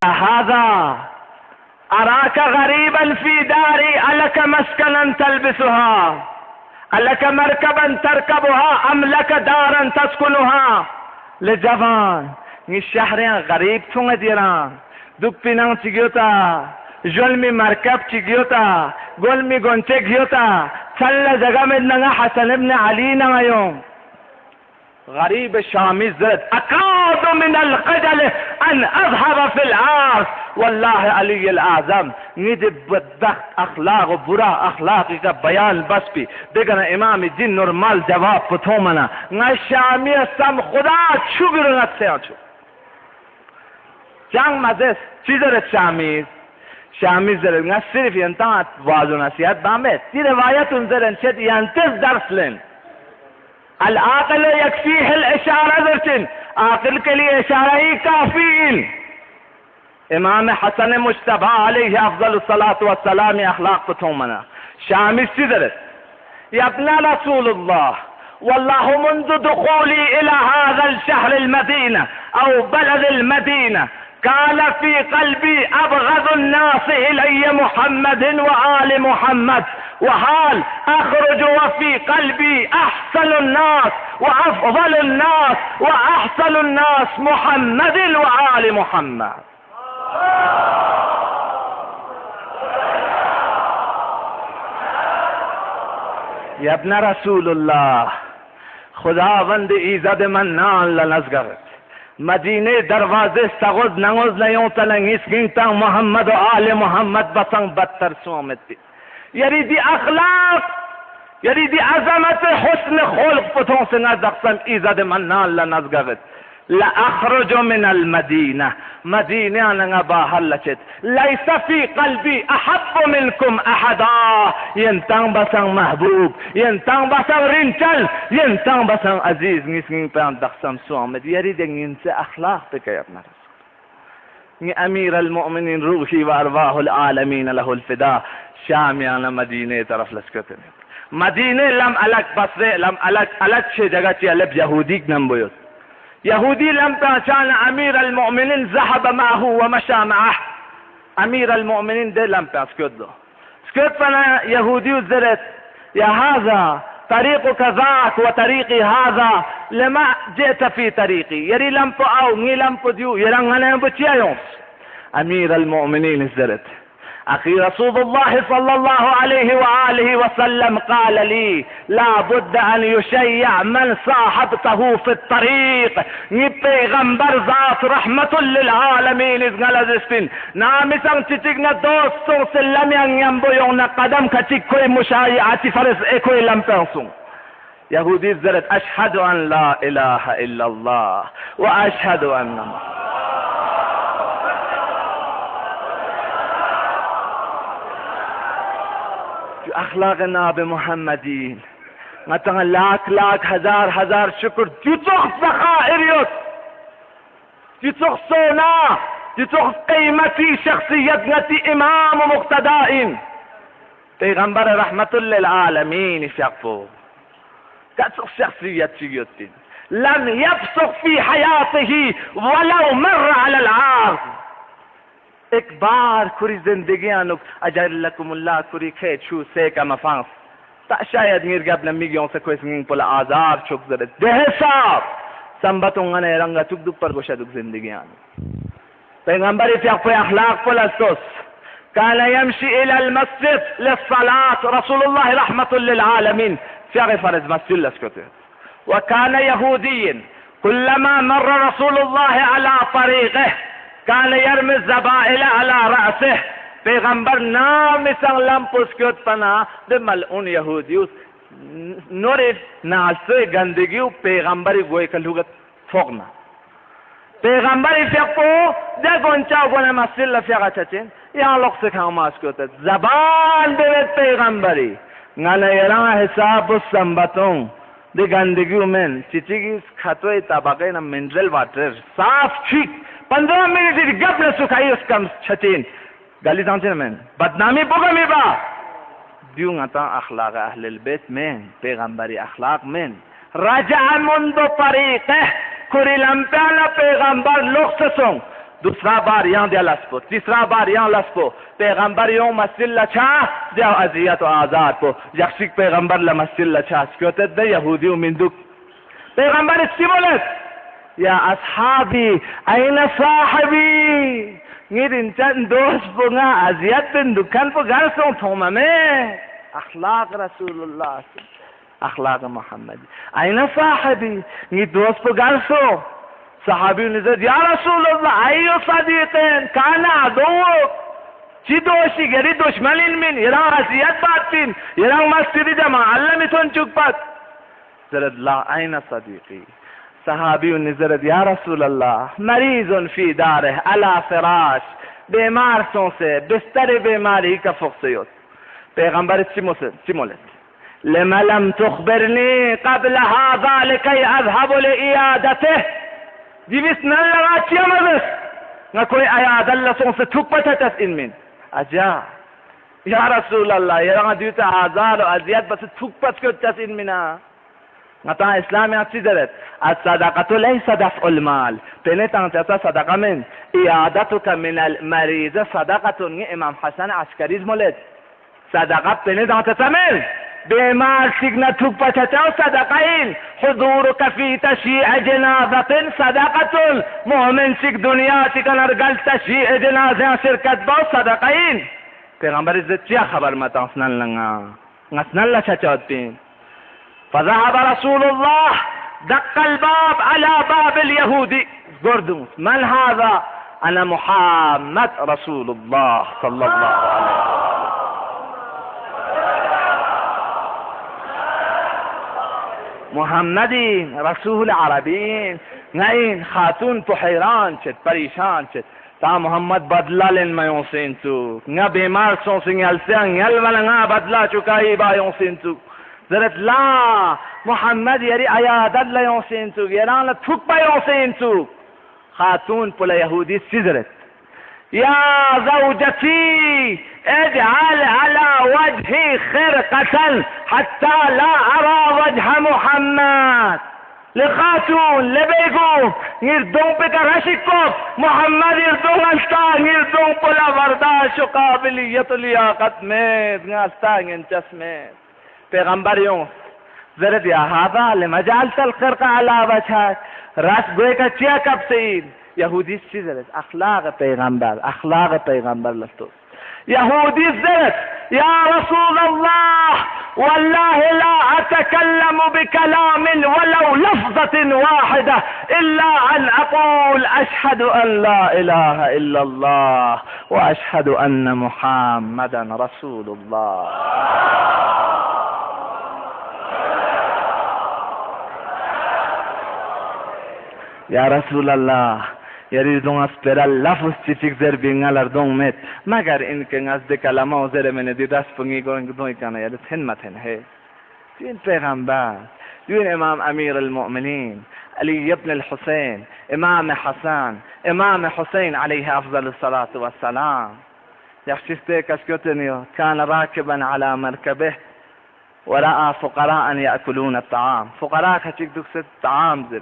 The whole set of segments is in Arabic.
هذا أراك غريبا في داري ألك مسكنا تلبسها ألك مركبا تركبها أم لك دارا تسكنها لجوان الشهرين غريب تونغ ديران دوك بينان تيجيوتا جولمي مركب تيجيوتا قولمي قنتك يوتا تلا زغامد نغا حسن ابن علي نغا يوم غريب شامي زد أكاد من الخجل أن أذهب في العاص والله علي الأعظم ندب بدبخت أخلاق برا أخلاقي کا بیان بس بھی دیکھنا امام دین نورمال جواب پتھو منا نا شامی سم خدا شکر نت سے آچو چانگ مزس چیزر شامی زر نا صرف ینتا واضح نصیحت بامت تی روایت انزر انشد ینتز درس لن العاقل يكفيه الاشارة ذرتن عاقل کے لیے اشارہ ہی کافی امام حسن مجتبى عليه افضل الصلاة والسلام اخلاق بتومنا شامي سدرت يا ابن رسول الله والله منذ دخولي الى هذا الشهر المدينة او بلد المدينة كان في قلبي ابغض الناس الي محمد وآل محمد وحال اخرج وفي قلبي احسن الناس وافضل الناس واحسن الناس محمد وآل محمد یا ابن رسول الله خداوند ایزد منان لنزگرد مدینه دروازه سغز نغز لیون تلنگیس گینتا محمد و آل محمد بسنگ بدتر سومت بی یریدی اخلاق یریدی عظمت حسن خلق پتون سے نزقسم ایزد منان لنزگرد لأخرج من المدينة مدينة أنا باهلشت ليس في قلبي أحب منكم أحدا ينتان بسان محبوب ينتان بسان رنشل ينتان بسان عزيز نسين بان دخسم سوامد يريد أن ينسى أخلاق بك يا ابن رسول أمير المؤمنين روحي وأرواح العالمين له الفداء شامي أنا مدينة طرف لسكتن مدينة لم ألك بصري لم ألك شيء جغتي ألب يهوديك نمبيوت يهودي لم كان أمير المؤمنين ذهب معه ومشى معه أمير المؤمنين ده لم تسكت له سكت فانا يهودي وزرت يا هذا طريقك ذاك وطريقي هذا لما جئت في طريقي يري لم أو ني لم ديو يرغنا بتيايوم أمير المؤمنين زرت أخي رسول الله صلى الله عليه وآله وسلم قال لي لا بد أن يشيع من صاحبته في الطريق پیغمبر ذات رحمة للعالمين إذ غلزستين نامسان تتقنا دوستون سلم ينبيون قدم كتك كوي مشايعة فرس اكوي لم تنسون يهودي زرت أشهد أن لا إله إلا الله وأشهد أن اخلاق ناب محمدین نتن لاک لاک هزار شکر تیتوخ ذخائریت تیتوخ سونا تیتوخ قیمتی شخصیت نتی امام مقتدائین پیغمبر رحمت للعالمین شقفو كتوخ شخصیت چیوتین لم يفسق في حياته ولو مر على العارض ایک بار کری زندگیانو اجر لکم الله کری خیت شو سیکا مفانس تا شاید میرگب نمیگیون سکوی سنگین پل آزار چک زرد ده حساب سنبتون غنه رنگا چک دک پر گوشا دک زندگیانو پیغمبری فیق پی اخلاق پل استوس كان يمشي الى المسجد للصلاة رسول الله رحمة للعالمين فيغ فرز مسجد لسكته وكان يهوديا كلما مر رسول الله على طريقه كان يرمي الزبائل على رأسه پیغمبر نام سلام پسکت پنا ده ملعون یهودیوس نور ناسه گندگیو پیغمبری گوی کلوگت فوقنا پیغمبری فیقو ده گنچاو گونه مسجد لفیقا چچین یا لقص کام اسکتت زبان بید پیغمبری نالا یران حساب سنبتون ده گندگیو من چیچیگیس خطوی طبقه نا منرل واتر صاف چیک 15 منٹ گپ نہ سکھائی اس کم چھتین گلی جانتے میں بدنامی بگا می با دیوں تا اخلاق اهل البيت من پیغمبری اخلاق من رجع منذ طريقه کری لمپانا پیغمبر لخصصون दूसरा बार यहाँ दिया लस्पो, तीसरा बार यहाँ लस्पो, पैगंबर यों मस्जिद लचा दिया अजियत और आजाद पो यक्षिक पैगंबर ला मस्जिद लचा स्क्योते दे यहूदी उमिंदुक पैगंबर इस्तिमुलत या असहाबी अयना साहबी ngirin chan dos bunga aziat bin dukan po garso thoma में akhlaq rasulullah akhlaq muhammad aina sahabi ngi dos po garso sahabi ne ya rasulullah ayo sadiqin kana ado chi doshi gari dushmanin min ira aziat batin ira masjid jama allah mithon chukpat zarad la aina sadiqi صحابی نظرت یا رسول اللہ مریض فی دارہ علی فراش بیمار سوں سے بستر بیماری کا فقصیت پیغمبر چمولت لما لم تخبرنی قبل هذا لکی اذهب لعیادته جیویس نن لگا چیا مدس نہ کوئی عیاد اللہ سوں سے تھک پتت ان من اجا یا رسول اللہ یہ رنگا دیوتا آزار و ازیاد بس تھک پت کت ان منا نتا اسلام اچھی درت الصدقه ليس دفع المال تنتان تتا صدقه من عیادتك من المریض صدقه امام حسن عسکری مولد صدقه تنتان تتا من بیمار سیگنا توک پچتا صدقه حضورك في تشييع جنازه صدقه مؤمن سیگ دنیا تکن ارگل تشییع جنازه شرکت با صدقه پیغمبر عزت چیا خبر متا اسنن لنگا اسنن لا چچوت پین فذهب رسول الله دق الباب على باب اليهودي قردوس من هذا انا محمد رسول الله صلى الله عليه وسلم محمدی رسول عربین نین خاتون تو حیران شد پریشان شد تا محمد بدلا لن میون سین تو نہ بیمار سو سنگل سنگل ولا بدلا چکائی با یون سین تو زرت لا محمد یری عیادت لا یوسین تو یران لا تھوک پا یوسین تو خاتون پلا یهودی سیزرت یا زوجتی اجعل على وجهي خرقة حتى لا ارى وجه محمد لخاتون لبیگو نیردون پہ کا رشکو محمد نیردون استا نیردون پلا برداشت و قابلیت و لیاقت میں استا انچس میں پیغمبر یوں زرد یا هذا لما جعلت الخرقه على وجهك راس گوئے کا چیا کب سے یہودی سی زرد اخلاق پیغمبر لستو یہودی زرد یا رسول اللہ والله لا اتكلم بكلام ولو لفظة واحدة الا ان اقول اشهد ان لا اله الا الله واشهد ان محمدا رسول الله یا رسول اللہ یریدون از پر لفظ چیفیک زر بینگالر دون مت مگر این که از ده کلمه و زر من دی دست پنگی گوینگ دوی کنه یادت هن متن ہے دین پیغمبر دین امام امیر المؤمنین علی ابن الحسین امام حسن امام حسین علیه افضل الصلاة والسلام یخشیسته کسکوتنیو کان راکبا على مرکبه ورأى فقراء يأكلون الطعام فقراء کچک دکست طعام زر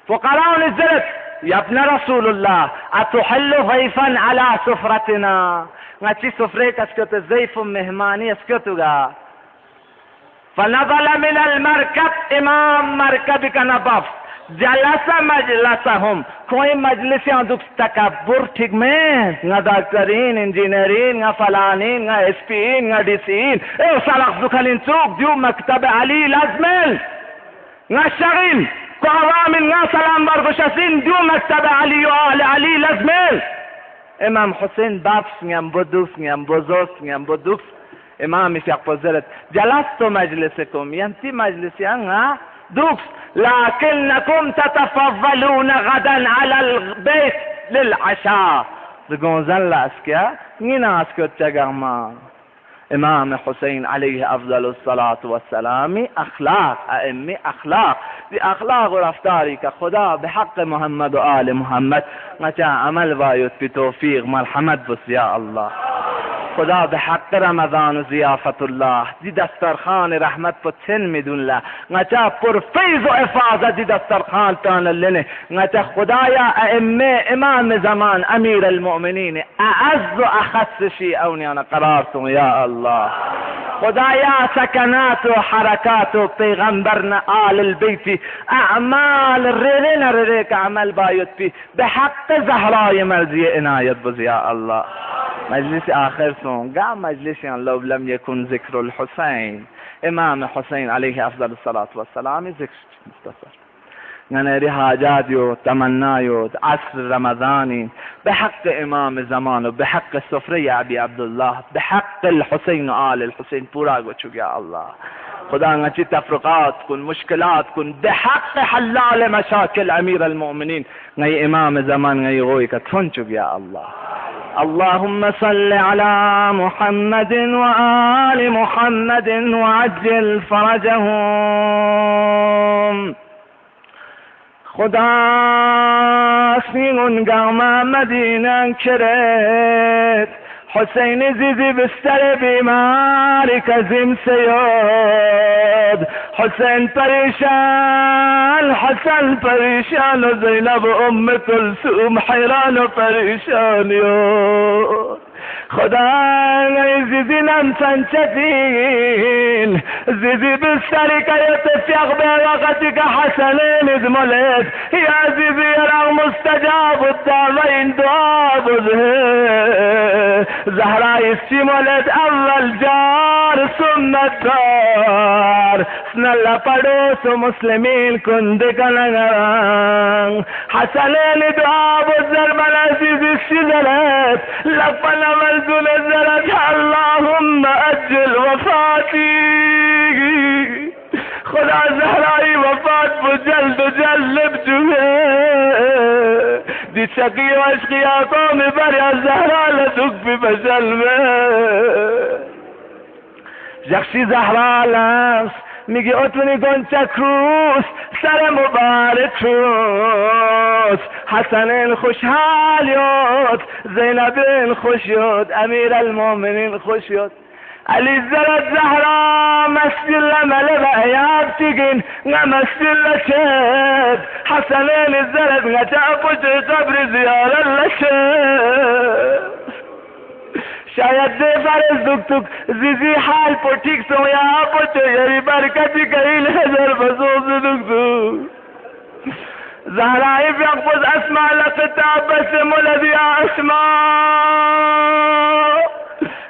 فقراء نزلت يا ابن رسول الله اتحل ضيفا على سفرتنا نچی سفريك اسكت الزيف مهماني اسكتوغا فنزل من المركب امام مركب كنبف جلس مجلسهم کوئی مجلس اندوک تکبر ٹھیک میں نہ ڈاکٹرین انجینئرین نہ فلانین نہ ایس پی نہ ڈی سین اے سلخ دخلین سوق دیو مکتب علی لازمل نہ شغل قوام نا سلام برگشتین دیو مکتب علی و آل علی لازمل امام حسین بابس نیم بدوس نیم بزوس نیم بدوس امام فیق پزرت جلست مجلسكم ينتي مجلسيان دوكس لكنكم تتفضلون غدا على البيت للعشاء بقونزن لأسكيا نينا أسكت تجمع امام حسين عليه افضل الصلاة والسلام اخلاق ائمه اخلاق دی اخلاق و رفتاری که خدا به حق محمد و آل محمد مچا عمل باید بتوفیق مرحمت بس یا الله خدا به حق رمضان و ضیافت الله دی دسترخان رحمت پو تن میدون لا نچا پر فیض و افاظت دی دسترخان تان لنه نچا خدایا ائمه امام زمان امیر المؤمنین اعز و اخص شیعونیان قرارتون یا الله خدایا سکنات و حرکات و پیغمبرنا آل البیت اعمال ریلن ریک عمل باید پی به حق زهرای مرضی عنایت بز یا الله مجلس آخر سون قا مجلس لو لم يكن ذكر الحسين امام حسين عليه افضل الصلاة والسلام ذکر مختصر یعنی حاجات و تمنای و عصر رمضانی به حق امام زمان و به حق سفره ابی عبدالله به حق الحسین و آل الحسین پورا گو چو یا الله خدا انچی تفرقات کن مشکلات کن به حق حلال مشاکل امیر المؤمنین نئی امام زمان نئی غوی کا تھن چو یا الله اللهم صل على محمد وآل محمد وعجل فرجهم خدا سیغون گاما مدینه کرد حسین زیزی بستر بیماری کزیم سیاد حسین پریشان حسن پریشان و زینب ام کلثوم حیران و پریشان یاد خدا زیزی نمسن چتین زیزی بستری که یتفیق به وقتی که حسنین ازمالت یا زیزی را مستجاب الدعوین دعا بزه زهرای سیمالت اول جار سنت دار سنلا پڑوس و مسلمین کند کنگران حسنین دعا بزر بلا زیزی شزلت لپنا منزل زلت اللهم اجل وفاتی خدا زهرای وفات بجلد و جلب جوه دی شقی و اشقیا قوم بری از زهرا لدک بی بجلبه جخشی زهرا لنس میگی اتونی گنچه کروس سر مبارک روز حسنین خوشحال یاد زینبین خوش یاد امیر المومنین خوش یاد علی زرد زهرا مسجل مله بایاب تیگین نمسجل چد حسنین زرد نجا پوچ قبر زیارت لشد شاید دے فرز دک تک زیزی حال پو ٹھیک سو یا پوچھو یری برکتی کئی لحظر بسوز دک تک زہرائی بیقبض اسماء لقتاب بسم الذی اسماء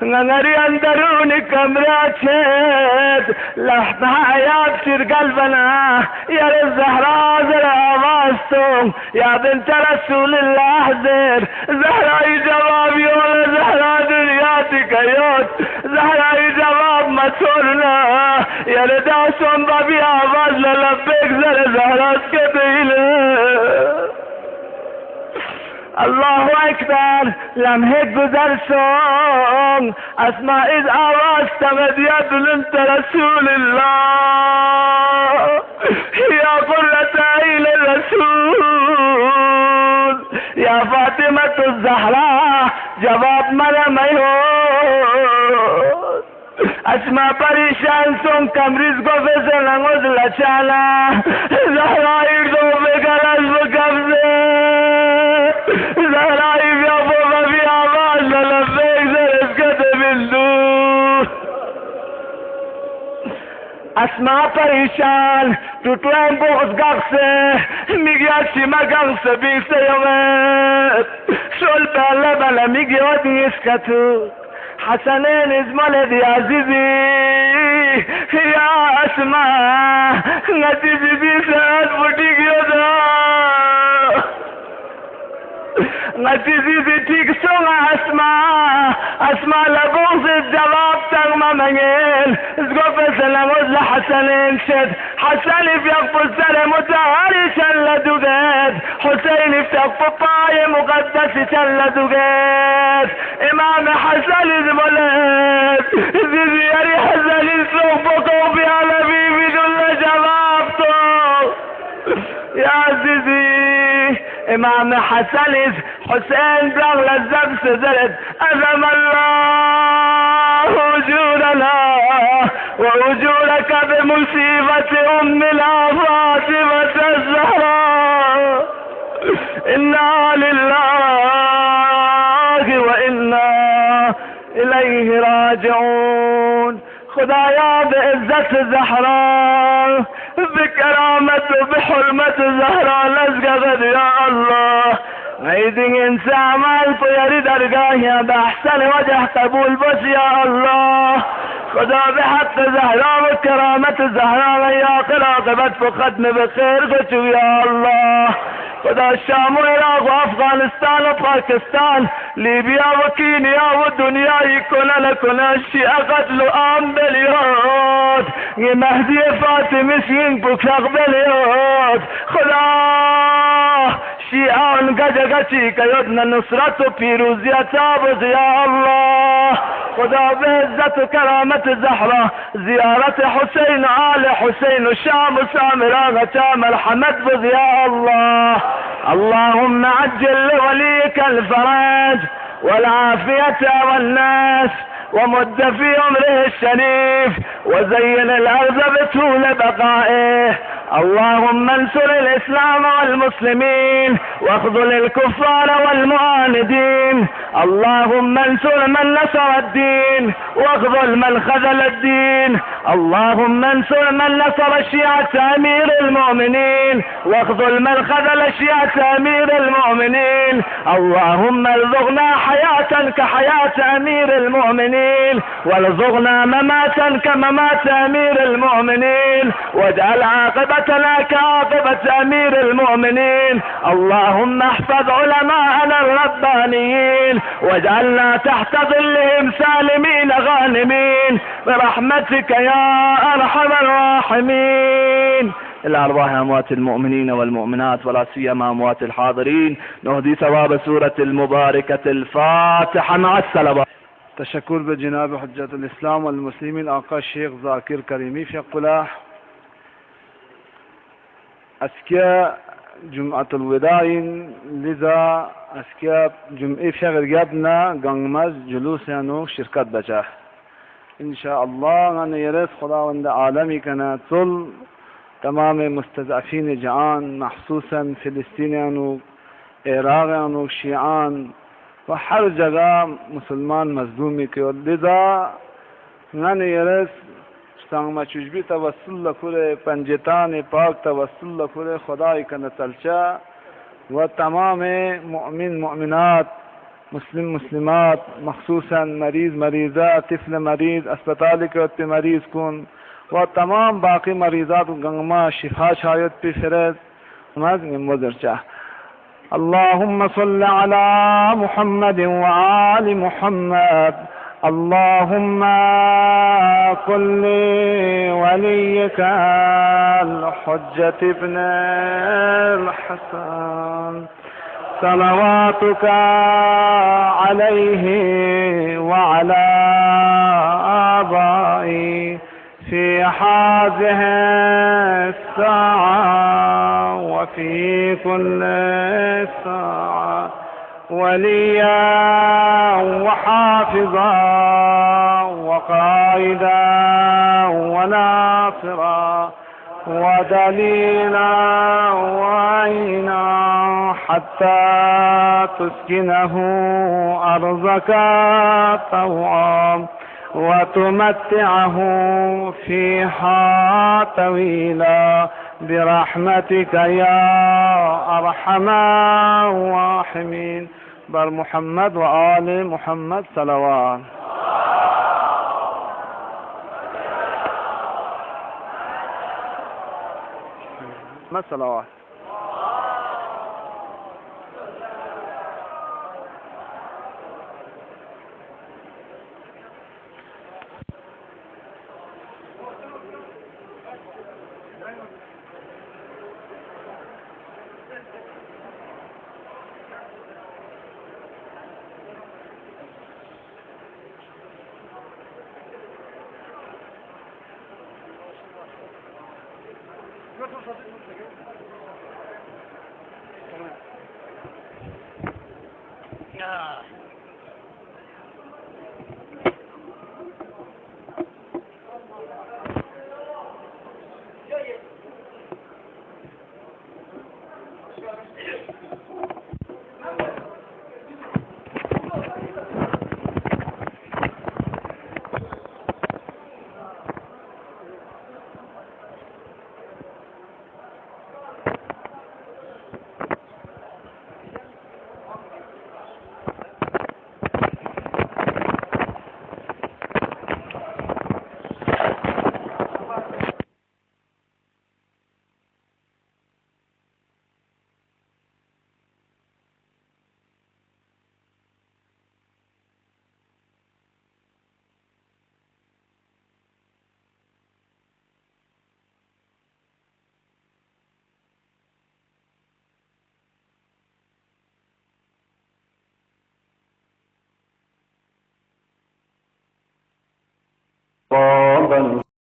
نگری اندرون کمرہ چھت لحظہ حیات شر قلبنا یا زہرا ذرا آواز تو یا بنت رسول اللہ زیر زہرائی جواب یول زہرا دنیاتی کیوت زہرائی جواب مسورنا یا ردا سن بابی آواز للبیک زر زہراز کے دیلے اللہ اکبر لمحه گذر سون اسماء از آواز تمدیت لنت رسول الله یا قرة عین الرسول یا فاطمة الزهراء جواب ملا میود اسماء پریشان سون کمریز گو فزلنگوز لچالا زهراء اردو بگرز بکبزه زهرائی بیا بابا بیا آواز للبیک زرسکت بندو اسماء پریشان توتوین بغز گغسه میگی اشیما گغسه بیسته یومت شل بله بله میگی آدی اسکتو حسنین ازمال دی عزیزی یا اسماء نتیجی بیسد بودی گیو دا نتیجی ٹھیک سونا اسما لبوز جواب تنگ ممنگل ازگو فسلم از لحسنین شد حسن افیق پسر متحری چل دوگد حسین افیق پای مقدس چل دوگد امام حسن ازمالت زیزی یری حسن سوک بکو بیالبی بدون جواب تو یا زیزی امام حسن حسين بغل الزبس زرد اذم الله وجودنا ووجودك بمصيبة امنا فاطمة الزهراء. انا لله وانا اليه راجعون. خدایا بعزت زهرا بكرامة بحرمة زهرا لزقت يا الله. عيدين انسان مالك يريد درگاه بأحسن وجه قبول بس يا الله. خدا بحق زهرا وكرامة زهرا يا قراقبت فختم بخير قتو يا الله. خدا الشام وعراق وافغانستان وباكستان ليبيا وكينيا والدنيا يكون لكم الشيء قتل ام بليوت يا مهدي فاطمه ينبك بليوت. خدا شيعان قجقتي كيدنا نصرة بيروزية تابز يا الله. خدا بعزة كرامة زهرة زيارة حسين آل حسين الشام سامرا غتام الحمد بز يا الله. اللهم عجل لوليك الفرج والعافية والناس ومد في عمره الشريف وزين الأرض بطول بقائه. اللهم انصر الإسلام والمسلمين واخذل الكفار والمعاندين. اللهم انصر من نصر الدين واخذل من خذل الدين. اللهم انصر من نصر شيعة أمير المؤمنين واخذل من خذل شيعة أمير المؤمنين. اللهم ارزقنا حياة كحياة أمير المؤمنين وارزقنا مماتا كممات أمير المؤمنين واجعل عاقبتنا كعاقبة أمير المؤمنين. اللهم احفظ علماءنا الربانيين واجعلنا تحت ظلهم سالمين غانمين برحمتك يا أرحم الراحمين. إلى أرواح أموات المؤمنين والمؤمنات ولا سيما أموات الحاضرين نهدي ثواب سورة المباركة الفاتحة مع الصلوات. تشکر به جناب حجت الاسلام والمسلمین آقا شیخ ذاکر کریمی فقله. اسکیا جمعة الوداع لذا اسکیا جمعه فقر گبنا گنگمز جلوس یانو شرکت بچه انشاءالله. من یرس خداوند عالمی کنه طول تمام مستضعفین جهان مخصوصا فلسطینیان و عراقیان و شیعان و هر جگہ مسلمان مظلومی که لذا من یرس سانگما چوجبی توسل لکوره پنجتان پاک توسل لکوره خدای کنه تلچه و تمام مؤمن مؤمنات مسلم مسلمات مخصوصا مریض مریضه طفل مریض اسپتالی که مریض کن و تمام باقی مریضات گنگما شفا شاید پی فرد مزنگ مدرچه. اللهم صل على محمد وآل محمد. اللهم كن لوليك الحجة ابن الحسن صلواتك عليه وعلى آبائه في هذه الساعة وفي كل ساعة وليا وحافظا وقائدا وناصرا ودليلا وعينا حتى تسكنه أرضك طوعا وتمتعه فيها طويلا برحمتك يا أرحم الراحمين. بر محمد وآل محمد صلوات. ما صلوات. ربنا